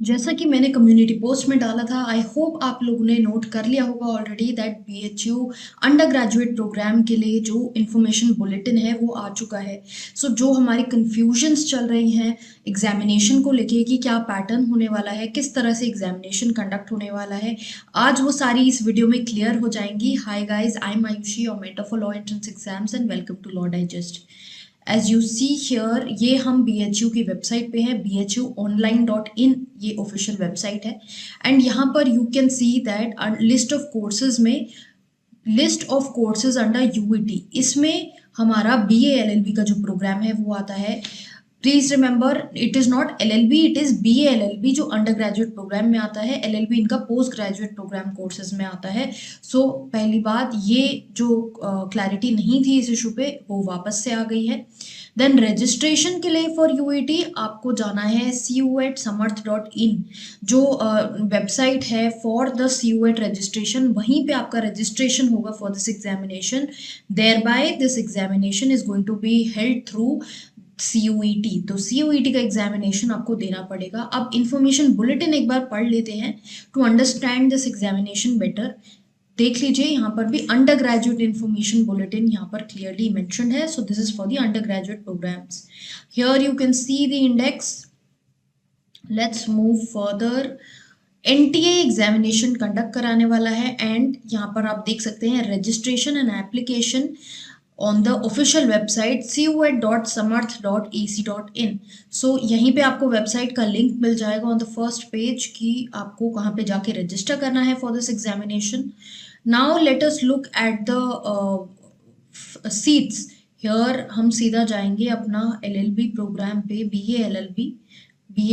जैसा कि मैंने कम्युनिटी पोस्ट में डाला था, आई होप आप लोगों ने नोट कर लिया होगा already that BHU undergraduate program के लिए जो इन्फॉर्मेशन बुलेटिन है वो आ चुका है। सो जो हमारी कन्फ्यूजन्स चल रही हैं एग्जामिनेशन को लेके कि क्या पैटर्न होने वाला है, किस तरह से एग्जामिनेशन कंडक्ट होने वाला है, आज वो सारी इस वीडियो में क्लियर हो जाएंगी। Hi guys, I am Ayushi, your mentor for law entrance exams and welcome to Law Digest. As you see here, ये हम BHU की वेबसाइट पे है, bhuonline.in ये ऑफिशियल वेबसाइट है। एंड यहाँ पर you can see that list of courses में list of courses under UET, इसमें हमारा BA LLB का जो प्रोग्राम है वो आता है। Please remember, it is not LLB, it is BA LLB जो अंडर ग्रेजुएट प्रोग्राम में आता है। LLB इनका पोस्ट ग्रेजुएट प्रोग्राम कोर्सेज में आता है। सो पहली बात, ये जो क्लैरिटी नहीं थी इस इशू पे वो वापस से आ गई है। देन रजिस्ट्रेशन के लिए फॉर UET आपको जाना है cu@samarth.in, जो वेबसाइट है फॉर द CUET रजिस्ट्रेशन। वहीं पे आपका रजिस्ट्रेशन होगा for this examination. Thereby this examination is going to be held through CUET। तो CUET का एग्जामिनेशन आपको देना पड़ेगा। अब इंफॉर्मेशन बुलेटिन एक बार पढ़ लेते हैं to understand this examination better. देख लीजिए, यहाँ पर भी अंडर ग्रेजुएट इन्फॉर्मेशन बुलेटिन यहाँ पर क्लियरली मेंशन्ड है। So this is for the undergraduate programs. Here you can see the index. Let's move further. NTA examination conduct कराने वाला है एंड यहाँ पर आप देख सकते हैं registration and application on the official website cuet.samarth.ac.in। सो यहीं पे आपको वेबसाइट का लिंक मिल जाएगा ऑन द फर्स्ट पेज कि आपको कहाँ पे जाके रजिस्टर करना है for this examination. Now let us look at the seats. Here हम सीधा जाएंगे अपना LLB प्रोग्राम पे, BA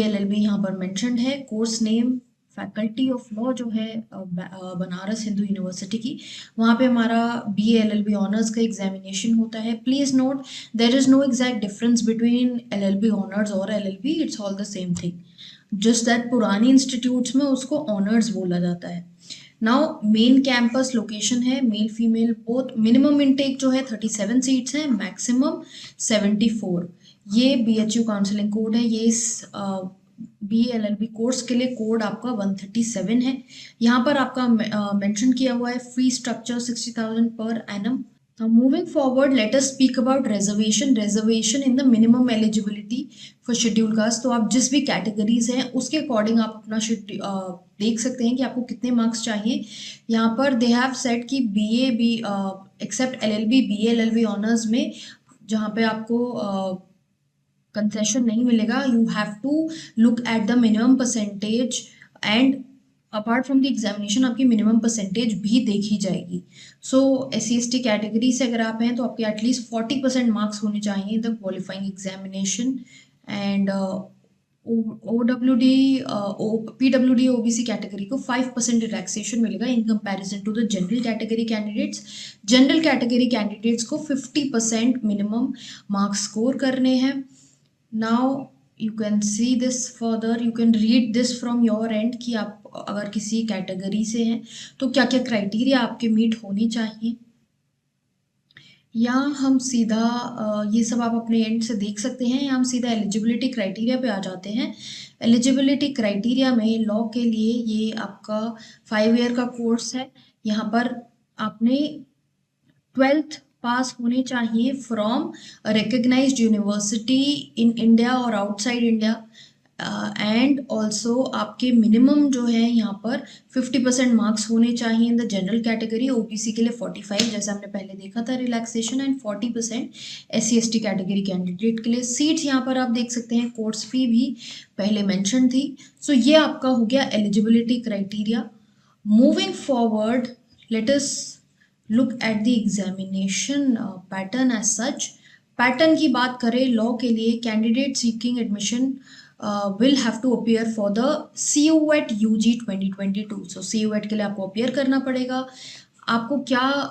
LLB यहाँ पर मेंशन्ड है। Course name faculty of law जो है बनारस हिंदू यूनिवर्सिटी की, वहाँ पे हमारा BA LLB ऑनर्स का एग्जामिनेशन होता है। Please note, there is no exact difference between LLB honours और LLB, it's all the same thing, just that पुरानी इंस्टीट्यूट्स में उसको ऑनर्स बोला जाता है। नाउ मेन कैंपस लोकेशन है male female both. Minimum intake जो है 37 सीट्स है, मैक्सिमम 74। ये BHU काउंसलिंग कोड है। ये इस BA LLB कोर्स के लिए कोड आपका 137 है। यहाँ पर आपका मेंशन किया हुआ है fee structure 60,000 per annum. Moving forward, let us speak about reservation in the minimum eligibility for schedule caste. तो आप जिस भी कैटेगरीज हैं उसके अकॉर्डिंग आप अपना देख सकते हैं कि आपको कितने मार्क्स चाहिए। यहाँ पर दे हैव सेट कि BA भी except LLB, BA LLB honours में जहाँ पे आपको कंसेशन नहीं मिलेगा, you have to look at the minimum percentage and apart from the examination आपकी मिनिमम परसेंटेज भी देखी जाएगी। सो SC/ST कैटेगरी से अगर आप हैं तो आपके एटलीस्ट 40% मार्क्स होने चाहिए in the qualifying examination. And OWD PWD OBC category को 5% रिलैक्सेशन मिलेगा in comparison to the general category candidates. General category candidates को 50% मिनिमम मार्क्स स्कोर करने हैं। Now you can see this further, you can read this from your end कि आप अगर किसी category से हैं तो क्या क्या क्राइटेरिया आपके मीट होनी चाहिए। या हम सीधा ये सब आप अपने एंड से देख सकते हैं, या हम सीधा एलिजिबिलिटी क्राइटेरिया पे आ जाते हैं। एलिजिबिलिटी क्राइटेरिया में लॉ के लिए ये आपका 5 ईयर का कोर्स है। यहाँ पर आपने 12th पास होने चाहिए from recognised university in India और आउटसाइड इंडिया। एंड ऑल्सो आपके मिनिमम जो है यहाँ पर 50% मार्क्स होने चाहिए in the general category. OBC के लिए 45 जैसा हमने पहले देखा था relaxation, and 40% SC/ST category candidate के लिए। सीट्स यहाँ पर आप देख सकते हैं, कोर्स फी भी पहले मेंशन थी। सो ये आपका हो गया eligibility criteria. Moving forward, let us look at the examination pattern as such. Pattern की बात करें लॉ के लिए, candidate seeking admission will have to appear for the CUET UG 2022। so CUET के लिए आपको appear करना पड़ेगा। आपको क्या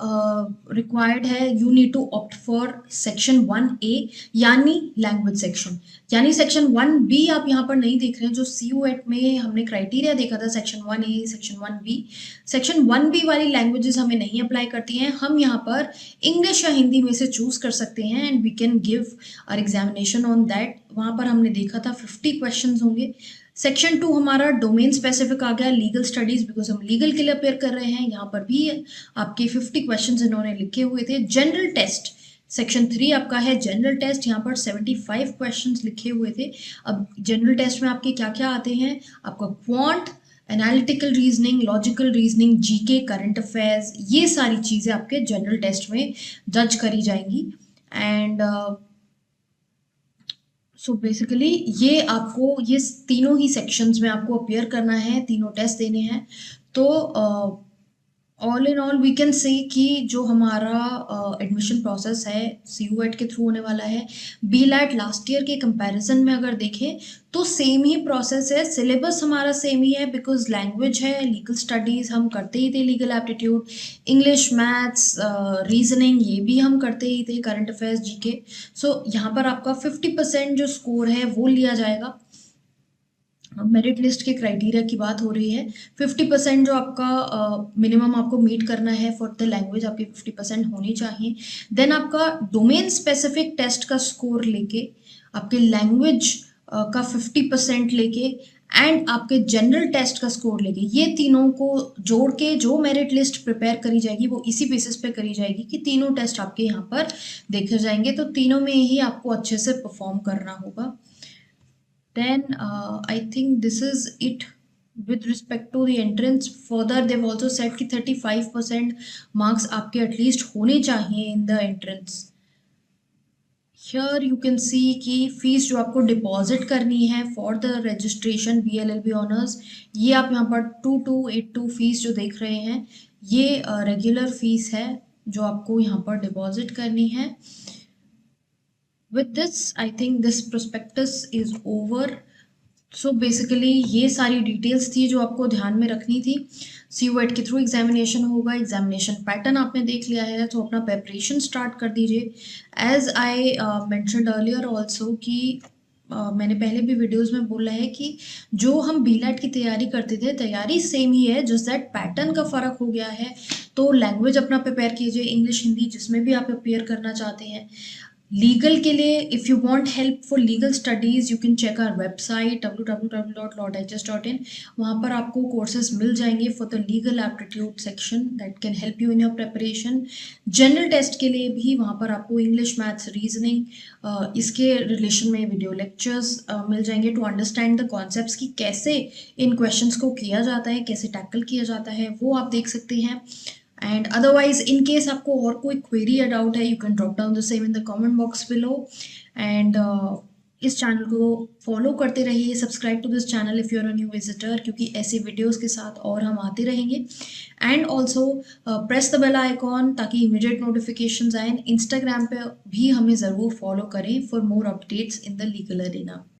रिक्वायर्ड है, you need to opt for section 1A यानी लैंग्वेज सेक्शन, यानी सेक्शन 1B आप यहाँ पर नहीं देख रहे हैं। जो CUET में हमने क्राइटेरिया देखा था section 1A, section 1B, section 1B वाली लैंग्वेजेस हमें नहीं अप्लाई करती हैं। हम यहाँ पर इंग्लिश या हिंदी में से चूज कर सकते हैं and we can give our examination on that. वहाँ पर हमने देखा था 50 क्वेश्चन होंगे। सेक्शन 2 हमारा डोमेन स्पेसिफिक आ गया, लीगल स्टडीज, बिकॉज हम लीगल के लिए अपेयर कर रहे हैं। यहाँ पर भी आपके 50 क्वेश्चंस इन्होंने लिखे हुए थे। जनरल टेस्ट सेक्शन 3 आपका है जनरल टेस्ट, यहाँ पर 75 क्वेश्चंस लिखे हुए थे। अब जनरल टेस्ट में आपके क्या क्या आते हैं, आपका quant, analytical reasoning, logical reasoning, GK, current affairs, ये सारी चीज़ें आपके जनरल टेस्ट में जज करी जाएंगी। एंड सो बेसिकली ये आपको ये तीनों ही सेक्शंस में आपको अपियर करना है, तीनों टेस्ट देने हैं। तो all in all we can say कि जो हमारा एडमिशन प्रोसेस है CUET के थ्रू होने वाला है। BLAT लास्ट ईयर के कंपैरिजन में अगर देखें तो सेम ही प्रोसेस है, सिलेबस हमारा सेम ही है, बिकॉज लैंग्वेज है, लीगल स्टडीज़ हम करते ही थे, legal aptitude, English, maths, reasoning ये भी हम करते ही थे, करंट अफेयर्स, जीके। सो यहाँ पर आपका 50% जो स्कोर है वो लिया जाएगा। मेरिट लिस्ट के क्राइटेरिया की बात हो रही है। 50% जो आपका मिनिमम आपको मीट करना है फॉर द लैंग्वेज, आपकी 50% होनी चाहिए। देन आपका डोमेन स्पेसिफिक टेस्ट का स्कोर लेके, आपके लैंग्वेज का 50% लेके, एंड आपके जनरल टेस्ट का स्कोर लेके, ये तीनों को जोड़ के जो मेरिट लिस्ट प्रिपेयर करी जाएगी वो इसी बेसिस पे करी जाएगी कि तीनों टेस्ट आपके यहाँ पर देखे जाएंगे। तो तीनों में ही आपको अच्छे से परफॉर्म करना होगा। Then I think this is it with respect to the entrance. Further they've also said कि 35% marks आपके at least होने चाहिए in the entrance. Here you can see कि फीस जो आपको डिपॉजिट करनी है for the registration BLLB honours, ये आप यहाँ पर 2282 फीस जो देख रहे हैं, ये रेगुलर फीस है जो आपको यहाँ पर डिपॉजिट करनी है। With this, I think this prospectus is over. So basically ये सारी डिटेल्स थी जो आपको ध्यान में रखनी थी। CUET के थ्रू एग्जामिनेशन होगा, एग्जामिनेशन पैटर्न आपने देख लिया है, तो अपना प्रेपरेशन स्टार्ट कर दीजिए। As I mentioned earlier also कि मैंने पहले भी वीडियोस में बोला है कि जो हम BLAT की तैयारी करते थे, तैयारी सेम ही है, जस्ट दैट पैटर्न का फ़र्क हो गया है। तो लैंग्वेज अपना प्रिपेयर कीजिए, इंग्लिश, हिंदी, जिसमें भी आप अपेयर करना चाहते हैं। लीगल के लिए if you want help for legal studies, you can check our website www.lawdigest.in। वहाँ पर आपको कोर्सेज मिल जाएंगे for the legal aptitude section that can help you in your preparation. General test के लिए भी वहाँ पर आपको इंग्लिश, मैथ्स, रीजनिंग, इसके रिलेशन में वीडियो लेक्चर्स मिल जाएंगे टू अंडरस्टैंड द कॉन्सेप्ट्स कि कैसे इन क्वेश्चंस को किया जाता है, कैसे टैकल किया जाता है, वो आप देख सकते हैं। एंड अदरवाइज इन केस आपको और कोई क्वेरी या डाउट है, you can drop down the same in the comment box below. And इस चैनल को फॉलो करते रहिए, subscribe to this channel if you are a new visitor, क्योंकि ऐसे वीडियोस के साथ और हम आते रहेंगे। And also press the bell icon ताकि इमीडिएट नोटिफिकेशंस आए। इंस्टाग्राम पे भी हमें ज़रूर फॉलो करें for more updates in the legal arena.